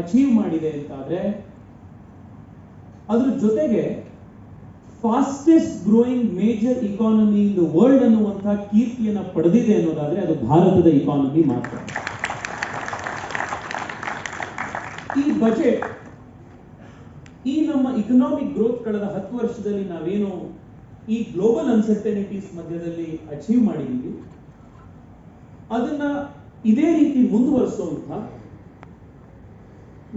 Achieve ಮಾಡಿದೆ ಅಂತಾದ್ರೆ ಅದ್ರ ಜೊತೆಗೆ fastest growing major economy in the world ಅನ್ನುವಂತಹ ಕೀರ್ತಿಯನ್ನ ಪಡೆದಿದೆ ಅನ್ನೋದಾದ್ರೆ ಅದು ಭಾರತದ ಇಕಾನಮಿ ಮಾತ್ರ. ಈ ಬಜೆಟ್ ಈ ನಮ್ಮ ಇಕನಾಮಿಕ್ ಗ್ರೋತ್ ಕಳೆದ 10 ವರ್ಷದಲ್ಲಿ ನಾವೇನು ಈ ಗ್ಲೋಬಲ್ ಅನ್ಸರ್ಟನಿಟೀಸ್ ಮಧ್ಯದಲ್ಲಿ ಅಚೀವ್ ಮಾಡಿದೀವಿ ಅದನ್ನ ಇದೇ ರೀತಿ ಮುಂದುವರಿಸುವಂತ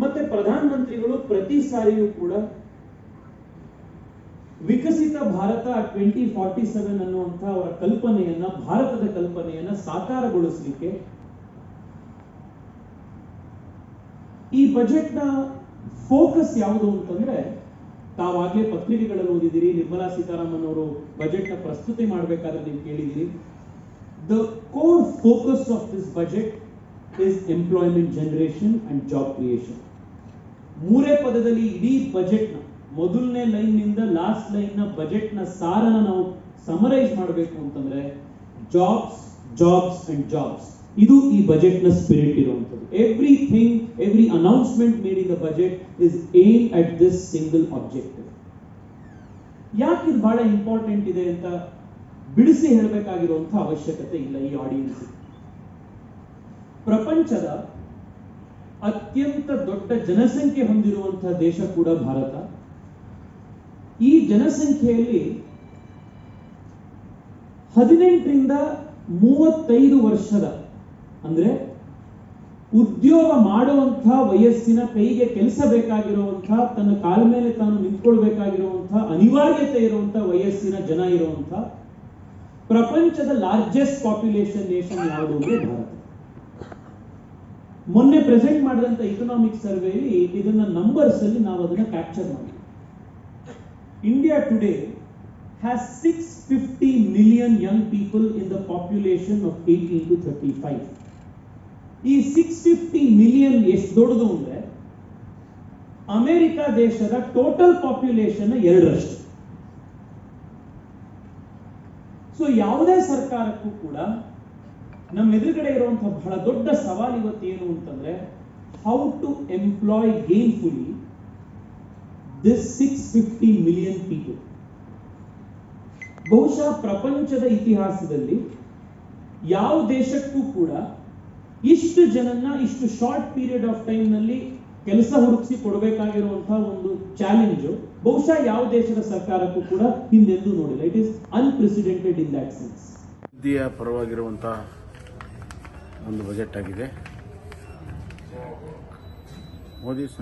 ಮತ್ತೆ ಪ್ರಧಾನಮಂತ್ರಿಗಳು ಪ್ರತಿ ಸಾರಿಯೂ ಕೂಡ ವಿಕಸಿತ ಭಾರತ 2047 ಅನ್ನುವಂಥ ಅವರ ಕಲ್ಪನೆಯನ್ನ ಭಾರತದ ಕಲ್ಪನೆಯನ್ನ ಸಾಕಾರಗೊಳಿಸಲಿಕ್ಕೆ ಈ ಬಜೆಟ್ನ ಫೋಕಸ್ ಯಾವುದು ಅಂತಂದ್ರೆ ತಾವಾಗಲೇ ಪತ್ರಿಕೆಗಳಲ್ಲಿ ಓದಿದಿರಿ, ನಿರ್ಮಲಾ ಸೀತಾರಾಮನ್ ಅವರು ಬಜೆಟ್ನ ಪ್ರಸ್ತುತಿ ಮಾಡಬೇಕಾದ್ರೆ ನೀವು ಕೇಳಿದಿರಿ. The core focus of this budget is employment generation and job creation. ಮೂರೇ ಪದದಲ್ಲಿ ಇಡೀ ಬಜೆಟ್ನ ಮೊದಲನೇ ಲೈನ್ ನಿಂದ ಲಾಸ್ಟ್ ಲೈನ್ ನ ಬಜೆಟ್ ನ ಸಾರನ ನಾವು ಸಮರೈಸ್ ಮಾಡಬೇಕು ಅಂತಂದ್ರೆ ಜಾಬ್ಸ್ ಜಾಬ್ಸ್ ಅಂಡ್ ಜಾಬ್ಸ್, ಇದು ಈ ಬಜೆಟ್ ನ ಸ್ಪಿರಿಟ್ ಇರುವಂತದ್ದು. Everything, every announcement made in the budget is aim at this single objective. ಯಾಕೆ ಇದು ಬಹಳ ಇಂಪಾರ್ಟೆಂಟ್ ಇದೆ ಅಂತ ಬಿಡಿಸಿ ಹೇಳಬೇಕಾಗಿರುವಂತಹ ಅವಶ್ಯಕತೆ ಇಲ್ಲ ಈ ಆಡಿಯನ್ಸ್. ಪ್ರಪಂಚದ ಅತ್ಯಂತ ದೊಡ್ಡ ಜನಸಂಖ್ಯೆ ಹೊಂದಿರುವಂತಹ ದೇಶ ಕೂಡ ಭಾರತ. ಈ ಜನಸಂಖ್ಯೆಯಲ್ಲಿ 18ರಿಂದ 35 ವರ್ಷದ ಅಂದ್ರೆ ಉದ್ಯೋಗ ಮಾಡುವಂತಹ ವಯಸ್ಸಿನ ಕೈಗೆ ಕೆಲಸ ಬೇಕಾಗಿರುವಂತಹ, ತನ್ನ ಕಾಲ ಮೇಲೆ ತಾನು ನಿಂತ್ಕೊಳ್ಬೇಕಾಗಿರುವಂತಹ ಅನಿವಾರ್ಯತೆ ಇರುವಂತಹ ವಯಸ್ಸಿನ ಜನ ಇರುವಂತಹ ಪ್ರಪಂಚದ ಲಾರ್ಜೆಸ್ಟ್ ಪಾಪ್ಯುಲೇಷನ್ ನೇಷನ್ ಯಾವುದು ಅಂದ್ರೆ ಭಾರತ. ಮೊನ್ನೆ ಪ್ರೆಸೆಂಟ್ ಮಾಡಿದಂತ ಇಕನಾಮಿಕ್ ಸರ್ವೆಯಲ್ಲಿ ಇದನ್ನ ನಂಬರ್ಸ್ ಅಲ್ಲಿ ನಾವು ಅದನ್ನ ಕ್ಯಾಪ್ಚರ್ ಮಾಡಿದ್ವಿ. India today has 650 million young people in the population of 18 to 35. ಈ 650 ಮಿಲಿಯನ್ ಎಷ್ಟು ದೊಡ್ಡದು ಅಂದ್ರೆ ಅಮೆರಿಕ ದೇಶದ ಟೋಟಲ್ ಪಾಪ್ಯುಲೇಷನ್ 2ರಷ್ಟು. ಸೊ ಯಾವುದೇ ಸರ್ಕಾರಕ್ಕೂ ಕೂಡ ನಮ್ಮ ಎದುರುಗಡೆ ಇರುವಂತಹ ಬಹಳ ದೊಡ್ಡ ಸವಾಲು ಇವತ್ತು ಏನು ಅಂತಂದ್ರೆ how to employ gainfully this 650 million people. ಬಹುಶಃ ಪ್ರಪಂಚದ ಇತಿಹಾಸದಲ್ಲಿ ಯಾವ ದೇಶಕ್ಕೂ ಕೂಡ ಇಷ್ಟು ಜನನ್ನ ಇಷ್ಟು ಶಾರ್ಟ್ ಪೀರಿಯಡ್ ಆಫ್ ಟೈಮ್ ನಲ್ಲಿ ಕೆಲಸ ಹುಡುಕಿಸಿ ಕೊಡಬೇಕಾಗಿರುವಂತಹ ಒಂದು ಚಾಲೆಂಜ್ ಬಹುಶಃ ಯಾವ ದೇಶದ ಸರ್ಕಾರಕ್ಕೂ ಕೂಡ ಹಿಂದೆಂದೂ ನೋಡಿಲ್ಲ. It is unprecedented in that sense. ವಿದ್ಯೆಯ ಪರವಾಗಿರುವಂತಹ ಒಂದು ಬಜೆಟ್ ಆಗಿದೆ.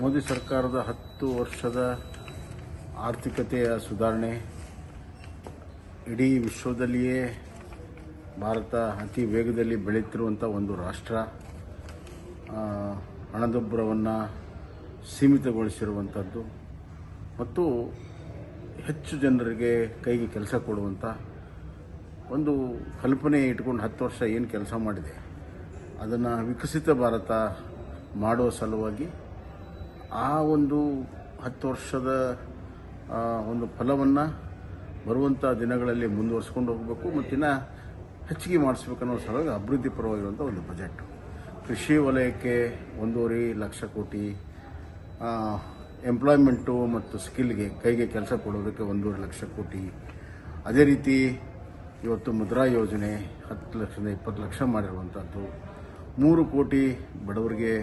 ಮೋದಿ ಸರ್ಕಾರದ 10 ವರ್ಷದ ಆರ್ಥಿಕತೆಯ ಸುಧಾರಣೆ, ಇಡೀ ವಿಶ್ವದಲ್ಲಿಯೇ ಭಾರತ ಅತಿ ವೇಗದಲ್ಲಿ ಬೆಳೆಯುತ್ತಿರುವಂಥ ಒಂದು ರಾಷ್ಟ್ರ, ಹಣದುಬ್ಬರವನ್ನು ಸೀಮಿತಗೊಳಿಸಿರುವಂಥದ್ದು ಮತ್ತು ಹೆಚ್ಚು ಜನರಿಗೆ ಕೈಗೆ ಕೆಲಸ ಕೊಡುವಂಥ ಒಂದು ಕಲ್ಪನೆ ಇಟ್ಕೊಂಡು 10 ವರ್ಷ ಏನು ಕೆಲಸ ಮಾಡಿದೆ ಅದನ್ನು ವಿಕಸಿತ ಭಾರತ ಮಾಡುವ ಸಲುವಾಗಿ ಆ ಒಂದು 10 ವರ್ಷದ ಒಂದು ಫಲವನ್ನು ಬರುವಂಥ ದಿನಗಳಲ್ಲಿ ಮುಂದುವರಿಸ್ಕೊಂಡು ಹೋಗಬೇಕು ಮತ್ತು ಇನ್ನೂ ಹೆಚ್ಚಿಗೆ ಮಾಡಿಸ್ಬೇಕನ್ನೋ ಸಲುವಾಗಿ ಅಭಿವೃದ್ಧಿ ಪರವಾಗಿರುವಂಥ ಒಂದು ಬಜೆಟ್. ಕೃಷಿ ವಲಯಕ್ಕೆ 1.5 ಲಕ್ಷ ಕೋಟಿ, ಎಂಪ್ಲಾಯ್ಮೆಂಟು ಮತ್ತು ಸ್ಕಿಲ್ಗೆ ಕೈಗೆ ಕೆಲಸ ಕೊಡೋದಕ್ಕೆ 1.5 ಲಕ್ಷ ಕೋಟಿ. ಅದೇ ರೀತಿ ಇವತ್ತು ಮುದ್ರಾ ಯೋಜನೆ 10 ಲಕ್ಷದಿಂದ 20 ಲಕ್ಷ ಮಾಡಿರುವಂಥದ್ದು, 3 ಕೋಟಿ ಬಡವರಿಗೆ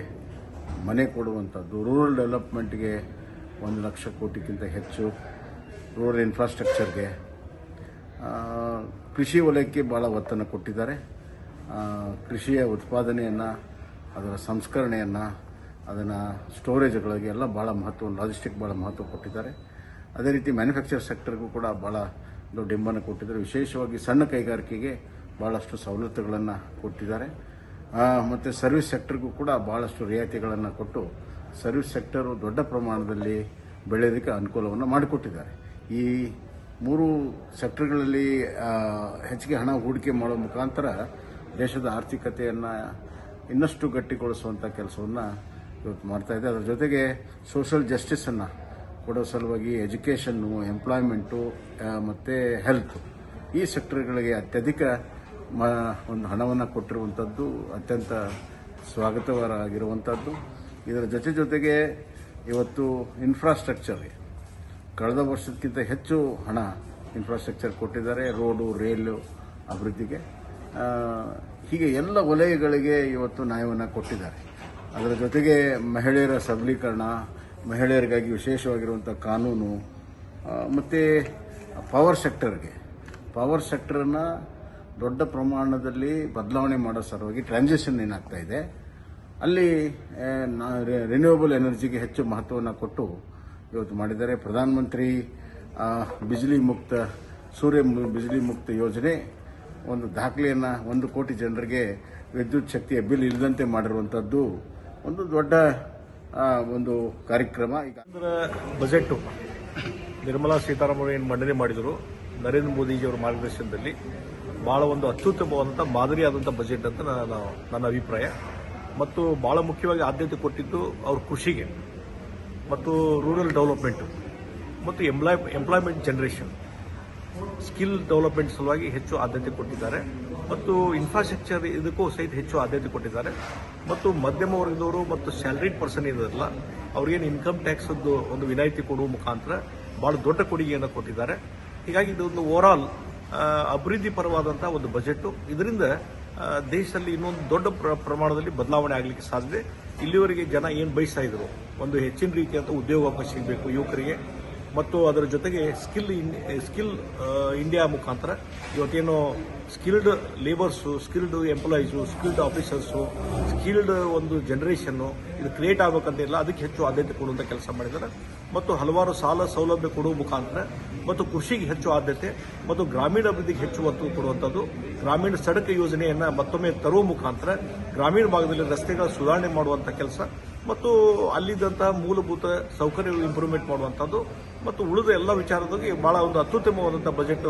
ಮನೆ ಕೊಡುವಂಥದ್ದು, ರೂರಲ್ ಡೆವಲಪ್ಮೆಂಟ್ಗೆ 1 ಲಕ್ಷ ಕೋಟಿಗಿಂತ ಹೆಚ್ಚು, ರೂರಲ್ ಇನ್ಫ್ರಾಸ್ಟ್ರಕ್ಚರ್ಗೆ, ಕೃಷಿ ವಲಯಕ್ಕೆ ಭಾಳ ಒತ್ತನ್ನು ಕೊಟ್ಟಿದ್ದಾರೆ. ಕೃಷಿಯ ಉತ್ಪಾದನೆಯನ್ನು, ಅದರ ಸಂಸ್ಕರಣೆಯನ್ನು, ಅದನ್ನು ಸ್ಟೋರೇಜ್ಗಳಿಗೆ ಎಲ್ಲ ಭಾಳ ಮಹತ್ವ, ಲಾಜಿಸ್ಟಿಕ್ ಭಾಳ ಮಹತ್ವ ಕೊಟ್ಟಿದ್ದಾರೆ. ಅದೇ ರೀತಿ ಮ್ಯಾನುಫ್ಯಾಕ್ಚರ್ ಸೆಕ್ಟರ್ಗೂ ಕೂಡ ಭಾಳ ದೊಡ್ಡ ಹಿಂಬನ್ನು ಕೊಟ್ಟಿದ್ದಾರೆ. ವಿಶೇಷವಾಗಿ ಸಣ್ಣ ಕೈಗಾರಿಕೆಗೆ ಭಾಳಷ್ಟು ಸವಲತ್ತುಗಳನ್ನು ಕೊಟ್ಟಿದ್ದಾರೆ. ಮತ್ತು ಸರ್ವಿಸ್ ಸೆಕ್ಟರ್ಗೂ ಕೂಡ ಭಾಳಷ್ಟು ರಿಯಾಯಿತಿಗಳನ್ನು ಕೊಟ್ಟು ಸರ್ವಿಸ್ ಸೆಕ್ಟರು ದೊಡ್ಡ ಪ್ರಮಾಣದಲ್ಲಿ ಬೆಳೆಯೋದಕ್ಕೆ ಅನುಕೂಲವನ್ನು ಮಾಡಿಕೊಟ್ಟಿದ್ದಾರೆ. ಈ 3 ಸೆಕ್ಟರ್ಗಳಲ್ಲಿ ಹೆಚ್ಚಿಗೆ ಹಣ ಹೂಡಿಕೆ ಮಾಡೋ ಮುಖಾಂತರ ದೇಶದ ಆರ್ಥಿಕತೆಯನ್ನು ಇನ್ನಷ್ಟು ಗಟ್ಟಿಗೊಳಿಸುವಂಥ ಕೆಲಸವನ್ನು ಇವತ್ತು ಮಾಡ್ತಾಯಿದೆ. ಅದರ ಜೊತೆಗೆ ಸೋಷಿಯಲ್ ಜಸ್ಟಿಸನ್ನು ಕೊಡೋ ಸಲುವಾಗಿ ಎಜುಕೇಷನ್ನು, ಎಂಪ್ಲಾಯ್ಮೆಂಟು ಮತ್ತು ಹೆಲ್ತ್, ಈ ಸೆಕ್ಟರ್ಗಳಿಗೆ ಅತ್ಯಧಿಕ ಒಂದು ಹಣವನ್ನು ಕೊಟ್ಟಿರುವಂಥದ್ದು ಅತ್ಯಂತ ಸ್ವಾಗತವಾಗಿರುವಂಥದ್ದು. ಇದರ ಜೊತೆಗೆ ಇವತ್ತು ಇನ್ಫ್ರಾಸ್ಟ್ರಕ್ಚರ್ಗೆ ಕಳೆದ ವರ್ಷಕ್ಕಿಂತ ಹೆಚ್ಚು ಹಣ ಇನ್ಫ್ರಾಸ್ಟ್ರಕ್ಚರ್ ಕೊಟ್ಟಿದ್ದಾರೆ. ರೋಡು, ರೈಲು ಅಭಿವೃದ್ಧಿಗೆ, ಹೀಗೆ ಎಲ್ಲ ವಲಯಗಳಿಗೆ ಇವತ್ತು ನ್ಯಾಯವನ್ನು ಕೊಟ್ಟಿದ್ದಾರೆ. ಅದರ ಜೊತೆಗೆ ಮಹಿಳೆಯರ ಸಬಲೀಕರಣ, ಮಹಿಳೆಯರಿಗಾಗಿ ವಿಶೇಷವಾಗಿರುವಂಥ ಕಾನೂನು ಮತ್ತು ಪವರ್ ಸೆಕ್ಟರನ್ನು ದೊಡ್ಡ ಪ್ರಮಾಣದಲ್ಲಿ ಬದಲಾವಣೆ ಮಾಡೋ ಸಲುವಾಗಿ ಟ್ರಾನ್ಸಿಷನ್ ಏನಾಗ್ತಾ ಇದೆ ಅಲ್ಲಿ ರಿನ್ಯೂವಬಲ್ ಎನರ್ಜಿಗೆ ಹೆಚ್ಚು ಮಹತ್ವವನ್ನು ಕೊಟ್ಟು ಇವತ್ತು ಮಾಡಿದ್ದಾರೆ. ಪ್ರಧಾನಮಂತ್ರಿ ಸೂರ್ಯ ಬಿಜ್ಲಿ ಮುಕ್ತ ಯೋಜನೆ ಒಂದು ದಾಖಲೆಯನ್ನು 1 ಕೋಟಿ ಜನರಿಗೆ ವಿದ್ಯುತ್ ಶಕ್ತಿಯ ಬಿಲ್ ಇಲ್ಲದಂತೆ ಮಾಡಿರುವಂಥದ್ದು ಒಂದು ದೊಡ್ಡ ಒಂದು ಕಾರ್ಯಕ್ರಮ. ಕೇಂದ್ರ ಬಜೆಟ್ ನಿರ್ಮಲಾ ಸೀತಾರಾಮನ್ ಏನು ಮಂಡನೆ ಮಾಡಿದರು, ನರೇಂದ್ರ ಮೋದಿಜಿಯವರ ಮಾರ್ಗದರ್ಶನದಲ್ಲಿ ಬಹಳ ಒಂದು ಅತ್ಯುತ್ತಮವಾದಂಥ ಮಾದರಿಯಾದಂಥ ಬಜೆಟ್ ಅಂತ ನನ್ನ ಅಭಿಪ್ರಾಯ. ಮತ್ತು ಬಹಳ ಮುಖ್ಯವಾಗಿ ಆದ್ಯತೆ ಕೊಟ್ಟಿದ್ದು ಅವ್ರ ಕೃಷಿಗೆ ಮತ್ತು ರೂರಲ್ ಡೆವಲಪ್ಮೆಂಟ್ ಮತ್ತು ಎಂಪ್ಲಾಯ್ಮೆಂಟ್ ಜನರೇಷನ್, ಸ್ಕಿಲ್ ಡೆವಲಪ್ಮೆಂಟ್ ಸಲುವಾಗಿ ಹೆಚ್ಚು ಆದ್ಯತೆ ಕೊಟ್ಟಿದ್ದಾರೆ. ಮತ್ತು ಇನ್ಫ್ರಾಸ್ಟ್ರಕ್ಚರ್ ಇದಕ್ಕೂ ಸಹಿತ ಹೆಚ್ಚು ಆದ್ಯತೆ ಕೊಟ್ಟಿದ್ದಾರೆ. ಮತ್ತು ಮಧ್ಯಮ ವರ್ಗದವರು ಮತ್ತು ಸ್ಯಾಲರಿಡ್ ಪರ್ಸನ್ ಇರೋದಿಲ್ಲ ಅವ್ರಿಗೇನು ಇನ್ಕಮ್ ಟ್ಯಾಕ್ಸ್ ಒಂದು ವಿನಾಯಿತಿ ಕೊಡುವ ಮುಖಾಂತರ ಬಹಳ ದೊಡ್ಡ ಕೊಡುಗೆಯನ್ನು ಕೊಟ್ಟಿದ್ದಾರೆ. ಹೀಗಾಗಿ ಇದೊಂದು ಓವರಾಲ್ ಅಭಿವೃದ್ಧಿ ಪರವಾದಂಥ ಒಂದು ಬಜೆಟ್. ಇದರಿಂದ ದೇಶದಲ್ಲಿ ಇನ್ನೊಂದು ದೊಡ್ಡ ಪ್ರಮಾಣದಲ್ಲಿ ಬದಲಾವಣೆ ಆಗಲಿಕ್ಕೆ ಸಾಧ್ಯತೆ. ಇಲ್ಲಿವರೆಗೆ ಜನ ಏನು ಬಯಸ್ತಾ ಇದ್ರು, ಒಂದು ಹೆಚ್ಚಿನ ರೀತಿಯಾದ ಉದ್ಯೋಗಾವಕಾಶ ಸಿಗಬೇಕು ಯುವಕರಿಗೆ, ಮತ್ತು ಅದರ ಜೊತೆಗೆ ಸ್ಕಿಲ್ ಇಂಡಿಯಾ ಮುಖಾಂತರ ಇವತ್ತೇನು skilled labours, skilled employees, skilled officers, skilled ಒಂದು ಜನರೇಷನ್ನು ಇದು ಕ್ರಿಯೇಟ್ ಆಗಬೇಕಂತಿಲ್ಲ, ಅದಕ್ಕೆ ಹೆಚ್ಚು ಆದ್ಯತೆ ಕೊಡುವಂಥ ಕೆಲಸ ಮಾಡಿದ್ದಾರೆ. ಮತ್ತು ಹಲವಾರು ಸಾಲ ಸೌಲಭ್ಯ ಕೊಡುವ ಮುಖಾಂತರ ಮತ್ತು ಕೃಷಿಗೆ ಹೆಚ್ಚು ಆದ್ಯತೆ ಮತ್ತು ಗ್ರಾಮೀಣ ಅಭಿವೃದ್ಧಿಗೆ ಹೆಚ್ಚು ಒತ್ತು ಕೊಡುವಂಥದ್ದು, ಗ್ರಾಮೀಣ ಸಡಕ್ ಯೋಜನೆಯನ್ನು ಮತ್ತೊಮ್ಮೆ ತರುವ ಮುಖಾಂತರ ಗ್ರಾಮೀಣ ಭಾಗದಲ್ಲಿ ರಸ್ತೆಗಳ ಸುಧಾರಣೆ ಮಾಡುವಂಥ ಕೆಲಸ ಮತ್ತು ಅಲ್ಲಿದ್ದಂತಹ ಮೂಲಭೂತ ಸೌಕರ್ಯ ಇಂಪ್ರೂವ್ಮೆಂಟ್ ಮಾಡುವಂಥದ್ದು ಮತ್ತು ಉಳಿದ ಎಲ್ಲ ವಿಚಾರದಲ್ಲಿ ಬಹಳ ಒಂದು ಅತ್ಯುತ್ತಮವಾದಂಥ ಬಜೆಟ್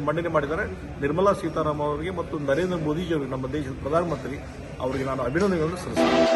ಮಂಡನೆ ಮಾಡಿದ್ದಾರೆ. ನಿರ್ಮಲಾ ಸೀತಾರಾಮನ್ ಅವರಿಗೆ ಮತ್ತು ನರೇಂದ್ರ ಮೋದಿಜಿಯವರಿಗೆ, ನಮ್ಮ ದೇಶದ ಪ್ರಧಾನಮಂತ್ರಿ ಅವರಿಗೆ ನಾನು ಅಭಿನಂದನೆಗಳನ್ನು ಸಲ್ಲಿಸುತ್ತೇನೆ.